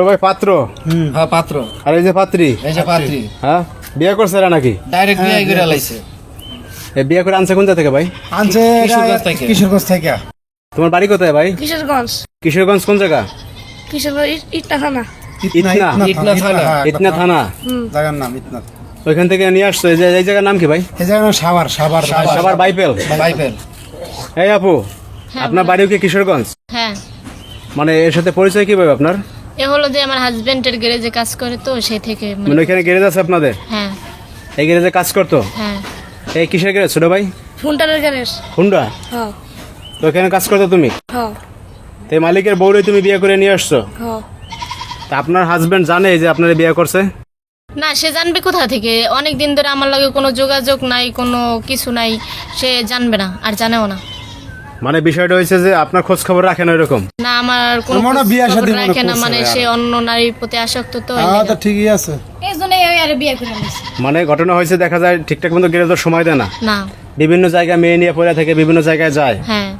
ভাই পাত্র হ্যাঁ পাত্র আর এই যে পাত্রী হ্যাঁ বিয়ে করছে এরা নাকি ডাইরেক্ট বিয়ে করে লাইছে এ বিয়ে করে আনছে কোন জায়গা থেকে ভাই? আনছে কিশোরগঞ্জ থেকে। তোমার বাড়ি কোথায় ভাই? কিশোরগঞ্জ। কিশোরগঞ্জ কোন জায়গা? কিশোরগঞ্জ ইটনা থানা। ইটনা থানা জায়গার নাম ইটনা। ওইখান থেকে নিয়ে আসছো। এই জায়গার নাম কি ভাই? এই জায়গার নাম সাভার। সাভার বাইপেল। এই আপু আপনার বাড়িও কি কিশোরগঞ্জ? হ্যাঁ, মানে এর সাথে পরিচয় কিভাবে আপনার? এ হলো যে আমার হাজবেন্ডের গ্যারেজে কাজ করে, তো সেই থেকে মানে ওইখানে গ্যারেজ আছে আপনাদের? হ্যাঁ এই গ্যারেজে কাজ করতো? হ্যাঁ। এই কিসের গ্যারেজ ছোট ভাই? হুন্ডারের গ্যারেজ। হুন্ডা? হ্যাঁ তো ওখানে কাজ করতো তুমি? হ্যাঁ তো এই মালিকের বউরে তুমি বিয়ে করে নিয়ে আসছো? হ্যাঁ। তা আপনার হাজবেন্ড জানে যে আপনার বিয়ে করছে? না, সে জানবে কোথা থেকে? অনেক দিন ধরে আমার লগে কোনো যোগাযোগ নাই, কোনো কিছু নাই, সে জানবে না আর জানেও না। মানে বিষয়টা হয়েছে যে আপনার খোঁজ খবর রাখেন ওইরকম? না, আমার কোনো মনে বিয়ে খোঁজ শাদী খবর মনে রাখে না, করছে মানে আর। সে অন্য নারীর প্রতি আসক্ত, তো এই হ্যাঁ, তো লেগে। ঠিকই আছে। এই জন্যই ওই আরে বিয়ে করে নিয়েছে। মানে ঘটনা হয়েছে দেখা যায় ঠিকঠাক মতো গ্যারেজের সময় দেয় না, না। বিভিন্ন জায়গায় মেয়ে নিয়ে পড়ে থাকে, বিভিন্ন জায়গায় যায়, হ্যাঁ।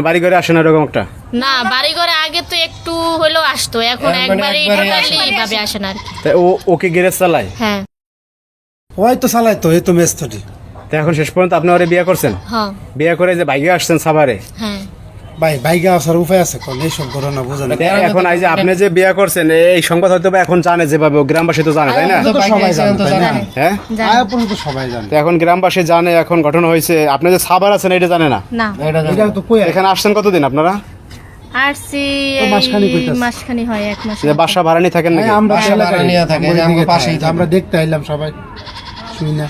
বাড়ি ঘরে আসে না এরকম একটা? না, বাড়ি ঘরে আগে তো একটু হলেও আসতো, এখন একবারই টোটালি ভাবে আসে না আর কি। তা ওকে গ্যারেজ চালায়? হ্যাঁ ওই তো চালাই তো, এই তো মেস্তটি। তো এখন শেষ পর্যন্ত আপনি ওরে বিয়ে করছেন? হ্যাঁ বিয়ে করে যে বাইকে আসছেন সাভারে, হ্যাঁ। ভাই বাইকে আসার উপায় আছে কোন? এইসব ঘটনা বোঝেন না। এখন এই যে আপনি যে বিয়ে করছেন এই সংবাদ হয়তো বা এখন জানে, যেভাবে গ্রামবাসী তো জানে, তাই না? তো সবাই জানে, তাই না? হ্যাঁ, জানি। আয়া পর্যন্ত সবাই জানে। তো এখন গ্রামবাসী জানে, এখন ঘটনা হয়েছে। আপনি যে সাভার আছেন এটা জানে না? না। এটা তো কই এখানে আসছেন কতদিন আপনারা? আসছি তো মাসখানেক হইতাছে। মাসখানি হয়, 1 মাস। যে বাসা ভাড়া নিয়ে থাকেন নাকি? আমরা বাসা এলাকায় ভাড়া নিয়ে থাকে, আমরা যে আমার এদিকে পাশেই থাকি, আমরা দেখতে আইলাম সবাই, শুই না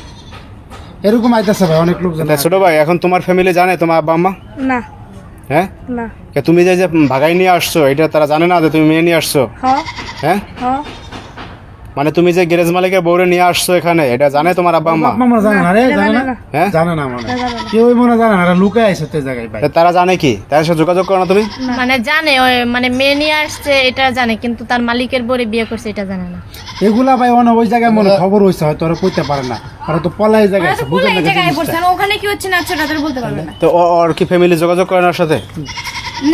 এরকম আইতাছে ভাই, অনেক লোক জানে। তা ছোট ভাই, এখন তোমার ফ্যামিলি জানে তোমার আব্বা আম্মা? না হ্যাঁ, না। তুমি যে ভাগাই নিয়ে আসছো এটা তারা জানে না যে তুমি মেয়ে নিয়ে আসছো? হ্যাঁ হ্যাঁ, হ্যাঁ। মানে তুমি যে গ্যারেজ মালিকের বউরে নিয়ে আসছো এখানে, এটা জানে তোমার আব্বা আম্মা? আমরা জানে না রে, জানে না, হ্যাঁ, জানে না মানে কেউ মনে জানে না, লুকায় আইছে তো জায়গায় ভাই। তা তারা জানে কি? তাদের সাথে যোগাযোগ করো না তুমি? মানে জানে, ওই মানে মেয়ে নিয়ে আসছে এটা জানে, কিন্তু তার মালিকের বরে বিয়ে করছে এটা জানে না। এগুলা ভাই ওই জায়গায় মনে খবর হইছে, হয়তো ওরা কইতে পারে না, ওরা তো পলাই জায়গায় আছে, বুঝেন না জায়গায় জিনিসটা। পড়ছেন, ওখানে কি হচ্ছে না হচ্ছে ওটা তারা বলতে পারবে না। তো ওর কি ফ্যামিলি যোগাযোগ করে না ওর সাথে?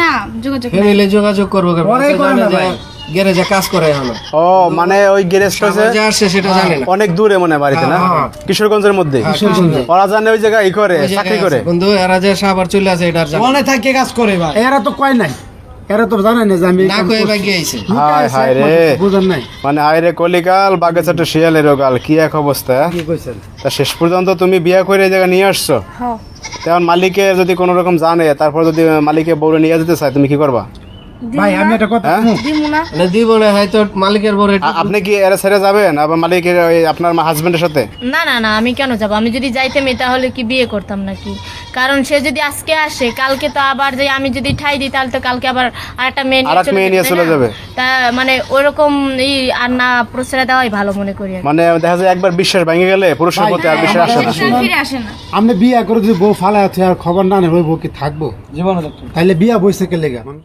না, যোগাযোগ নেই। ফ্যামিলি যোগাযোগ করবো ওরাই করে না ভাই। গ্যারেজে কাজ করে হলো ও মানে ওই গ্যারেজটা যে আসছে সেটা জানে না। অনেক দূরে মনে হয় বাড়িতে, না? হ্যাঁ। কিশোরগঞ্জের মধ্যে? কিশোরগঞ্জে। ওরা জানে ওই জায়গায় করে ওই জায়গায় চাকরি আছে। করে? বন্ধু এরা যে সাবার চলে আসে এটা আর জানে না। মনে থাকে কাজ করে ভাই, এরা তো কয় নাই, এরা তো জানে না যে আমি না কয়ে বাকি আইছে। হায় হায় রে, বুঝেন নাই মানে আইরে কলিকাল বাগেচাটা শিয়ালেরও গাল, কি এক অবস্থা! কি কইছেন? তা শেষ পর্যন্ত তুমি বিয়ে করে এই জায়গায় নিয়ে আসছো, হ্যাঁ। তেমন মালিকে যদি কোনো রকম জানে, তারপর যদি মালিকে বউরে নিয়ে যেতে চায়, তুমি কি করবা? ভাই আমি একটা কথা হ্যাঁ? শুনুন। দিমু না। মানে দিব না, হয়তো মালিকের বড় আপনি কি এরা ছেড়ে যাবেন আবার মালিকের ওই আপনার হাজবেন্ডের সাথে? না না না, আমি কেন যাব? আমি যদি যাইতাম তাহলে কি বিয়ে করতাম নাকি? কারণ সে যদি আজকে আসে, কালকে তো আবার যে আমি যদি ঠাই দিই, তাহলে তো কালকে আবার আরেকটা মেয়ে আরেক মেয়ে নিয়ে চলে যাবে। তা মানে ওইরকম আর না প্রশ্রয় দেওয়াই ভালো মনে করি আর কি। মানে দেখা যায় একবার বিশ্বাস ভেঙে গেলে পুরুষের প্রতি আর বিশ্বাস আসে না। ফিরে আসে না। আপনি বিয়া করে যদি বউ ফালায় আর খবর না নেই, ওই বউ কি থাকবো জীবনে? তাইলে বিয়া বইছে কে লেগে মানুষ?